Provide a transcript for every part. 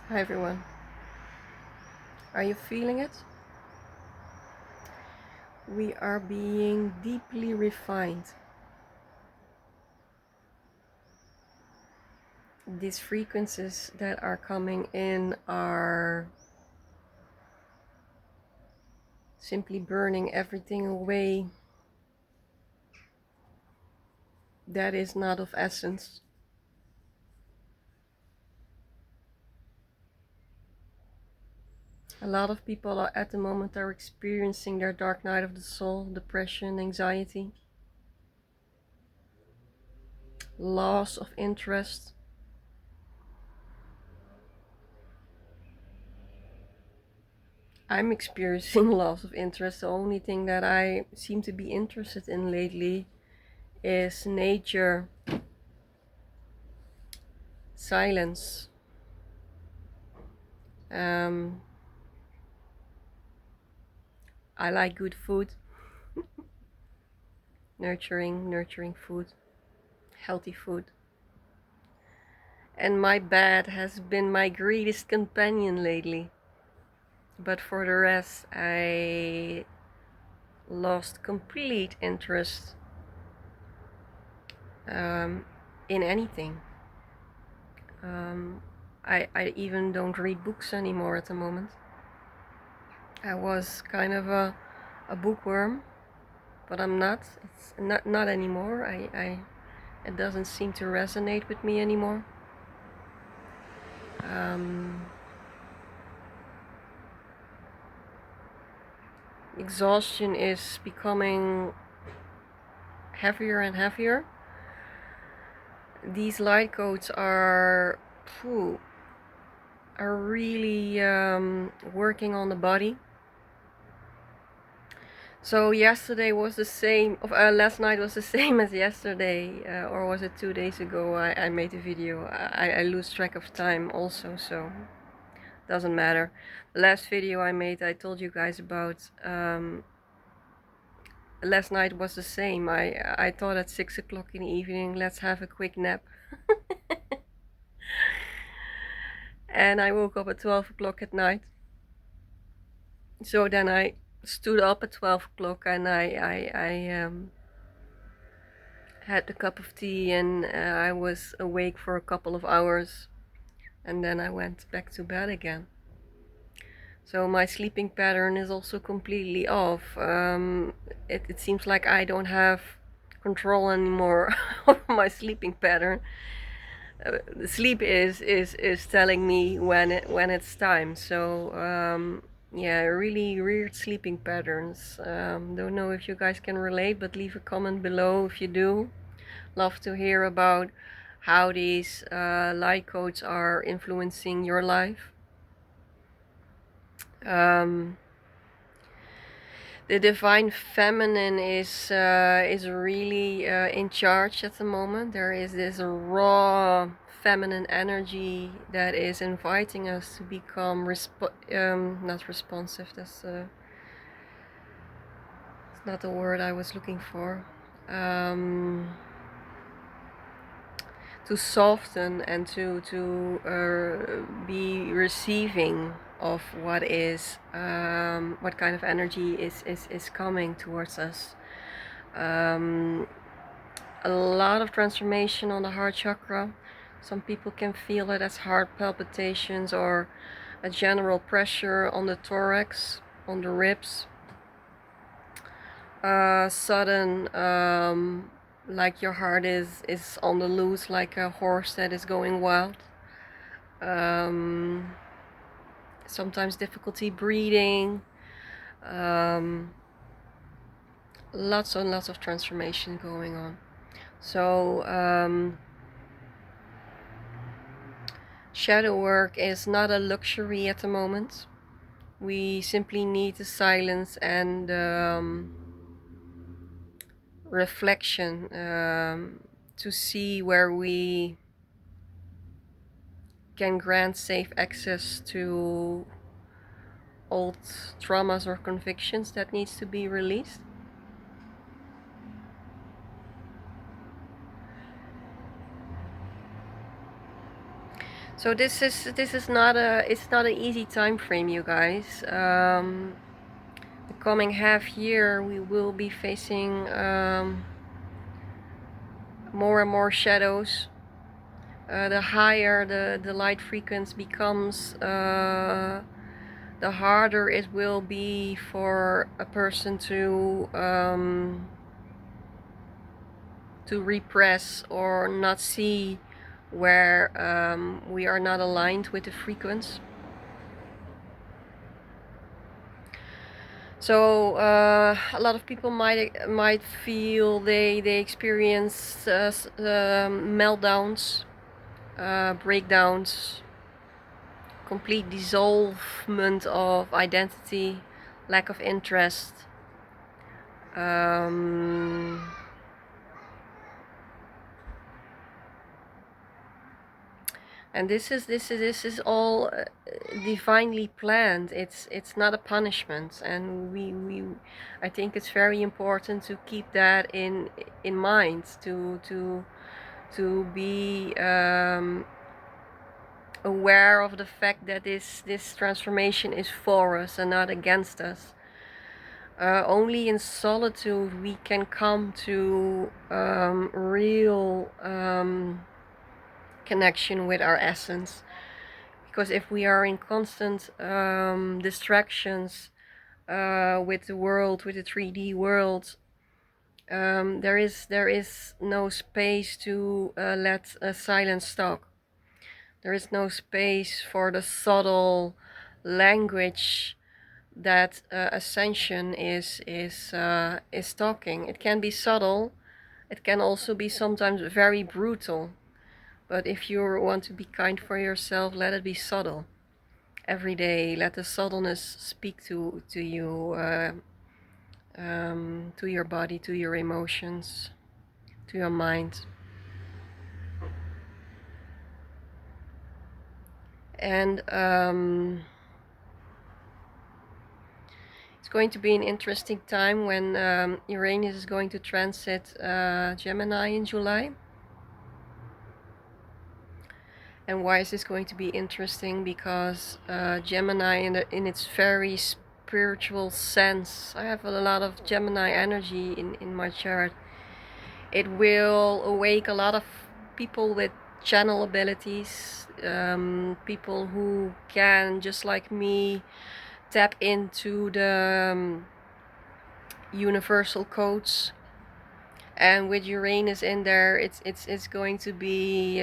Hi everyone. Are you feeling it? We are being deeply refined. These frequencies that are coming in are simply burning everything away that is not of essence. A lot of people are at the moment are experiencing their dark night of the soul, depression, anxiety, loss of interest. I'm experiencing loss of interest. The only thing that I seem to be interested in lately is nature, silence, um, I like good food, nurturing food, healthy food. And my bed has been my greatest companion lately. But for the rest, I lost complete interest um, in anything. Um, I even don't read books anymore at the moment. I was kind of a bookworm, but I'm not. It's not anymore. It doesn't seem to resonate with me anymore. Um, Exhaustion is becoming heavier and heavier. These light codes phew, are really working on the body. So yesterday was the same, last night was the same as yesterday, or was it 2 days ago? I made a video. I lose track of time also, so doesn't matter. The last video I made, I told you guys about. Last night was the same. I thought at 6 o'clock in the evening, let's have a quick nap. And I woke up at 12 o'clock at night. So then I stood up at 12 o'clock and I had a cup of tea and I was awake for a couple of hours. And then I went back to bed again. So my sleeping pattern is also completely off. It seems like I don't have control anymore of my sleeping pattern. The sleep is telling me when it's time. So yeah, really weird sleeping patterns. Don't know if you guys can relate, but leave a comment below if you do. Love to hear about how these light codes are influencing your life. Um, the divine feminine is really in charge at the moment. There is this raw feminine energy that is inviting us to become not responsive. That's not the word I was looking for. To soften and to be receiving of what kind of energy is coming towards us. Um, a lot of transformation on the heart chakra. Some people can feel it as heart palpitations or a general pressure on the thorax, on the ribs. Sudden, like your heart is on the loose, like a horse that is going wild. Um, Sometimes difficulty breathing. Um, Lots and lots of transformation going on. So shadow work is not a luxury at the moment. We simply need the silence and reflection to see where we can grant safe access to old traumas or convictions that needs to be released. So this is not a, it's not an easy time frame, you guys. The coming half year we will be facing more and more shadows. The higher the light frequency becomes, the harder it will be for a person to repress or not see where we are not aligned with the frequency. So a lot of people might feel they experience meltdowns, breakdowns, complete dissolvement of identity, lack of interest. And this is all divinely planned. It's not a punishment, and I think it's very important to keep that in mind, to be aware of the fact that this transformation is for us and not against us. Only in solitude we can come to real connection with our essence. Because if we are in constant distractions with the world, with the 3D world, there is no space to let silence talk. There is no space for the subtle language that ascension is talking. It can be subtle. It can also be sometimes very brutal. But if you want to be kind for yourself, let it be subtle. Every day, let the subtleness speak to you, to your body, to your emotions, to your mind. And it's going to be an interesting time when Uranus is going to transit Gemini in July. And why is this going to be interesting? Because Gemini, in its very spiritual sense, I have a lot of Gemini energy in my chart. It will awake a lot of people with channel abilities, people who can, just like me, tap into the universal codes. And with Uranus in there, it's going to be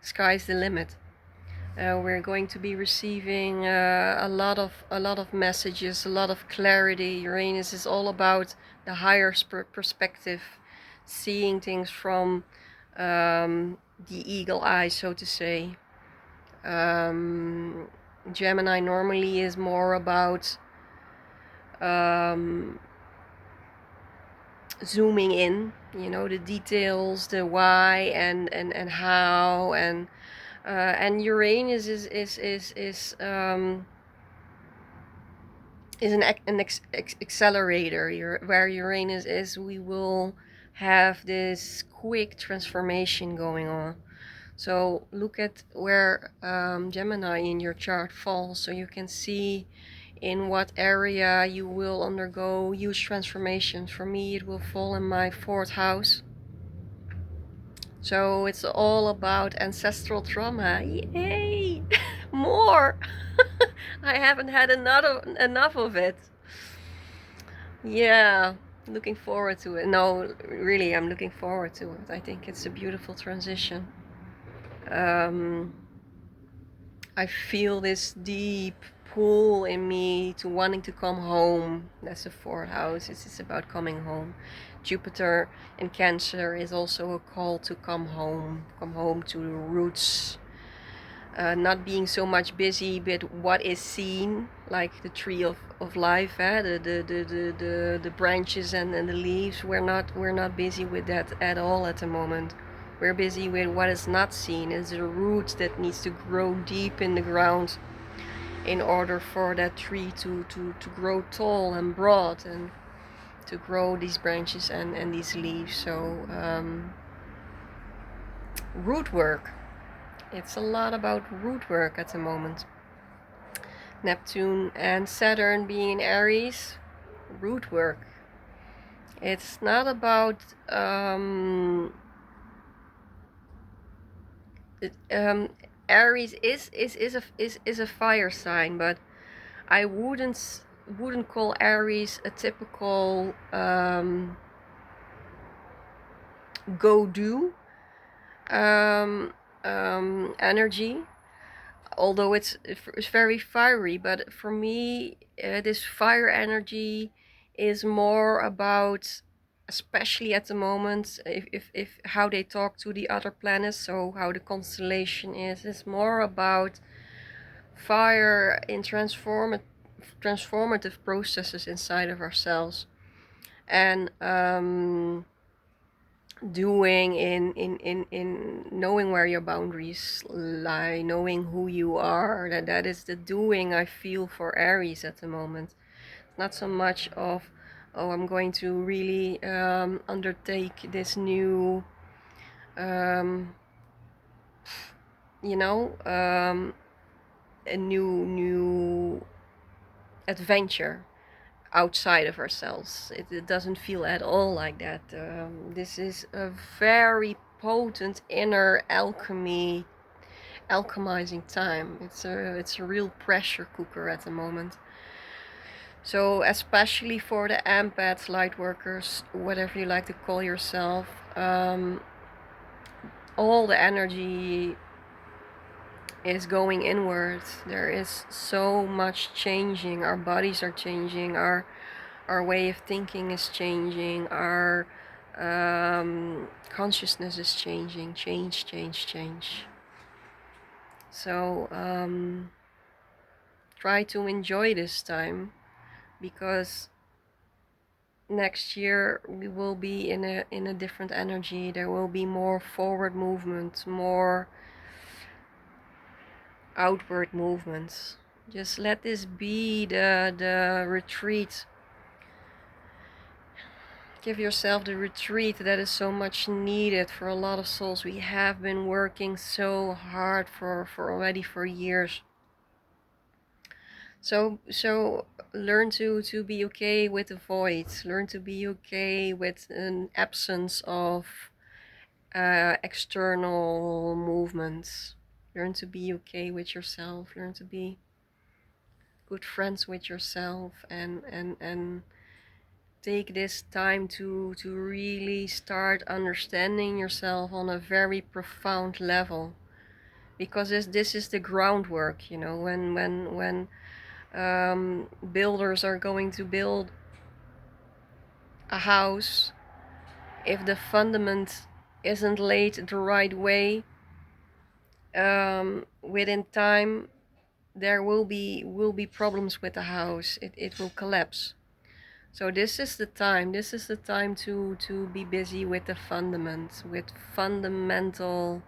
sky's the limit. We're going to be receiving a lot of messages, a lot of clarity. Uranus is all about the higher perspective, seeing things from the eagle eye, so to say. Gemini normally is more about zooming in, you know, the details, the why and how, and Uranus is an accelerator. Where Uranus is, we will have this quick transformation going on. So look at where Gemini in your chart falls, so you can see in what area you will undergo huge transformations. For me, it will fall in my 4th house. So it's all about ancestral trauma. Yay! More! I haven't had enough of it. Yeah, looking forward to it. No, really, I'm looking forward to it. I think it's a beautiful transition. I feel this deep pull in me to wanting to come home. That's the 4th house. It's about coming home. Jupiter in Cancer is also a call to come home to the roots. Not being so much busy with what is seen, like the tree of life, the branches and the leaves. We're not busy with that at all at the moment. We're busy with what is not seen. It's the roots that needs to grow deep in the ground in order for that tree to grow tall and broad and to grow these branches and these leaves. So root work, It's a lot about root work at the moment. Neptune and Saturn being in Aries, root work. It's not about Aries is a fire sign, but I wouldn't call Aries a typical go do energy, although it's very fiery. But for me, this fire energy is more about, especially at the moment, if how they talk to the other planets, so how the constellation is, it's more about fire in transformative processes inside of ourselves, and doing in knowing where your boundaries lie, knowing who you are. That is the doing I feel for Aries at the moment. Not so much of, oh, I'm going to really undertake this new you know a new adventure outside of ourselves. It doesn't feel at all like that. This is a very potent inner alchemizing time. It's a real pressure cooker at the moment. So especially for the empaths, light workers, whatever you like to call yourself, all the energy is going inwards. There is so much changing. Our bodies are changing. Our way of thinking is changing. Our consciousness is changing. Change. So try to enjoy this time, because next year we will be in a different energy. There will be more forward movement, more outward movements. Just let this be the retreat. Give yourself the retreat that is so much needed for a lot of souls. We have been working so hard for already for years. So learn to be okay with the void. Learn to be okay with an absence of external movements. Learn to be okay with yourself. Learn to be good friends with yourself, and take this time to really start understanding yourself on a very profound level, because this is the groundwork. You know, when builders are going to build a house, if the fundament isn't laid the right way, within time there will be problems with the house. It will collapse. So this is the time to be busy with the fundamentals, with fundamental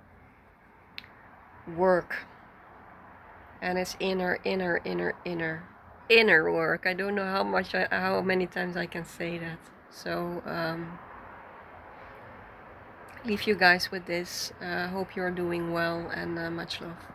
work. And it's inner work. I don't know how many times I can say that. So leave you guys with this. Hope you're doing well, and much love.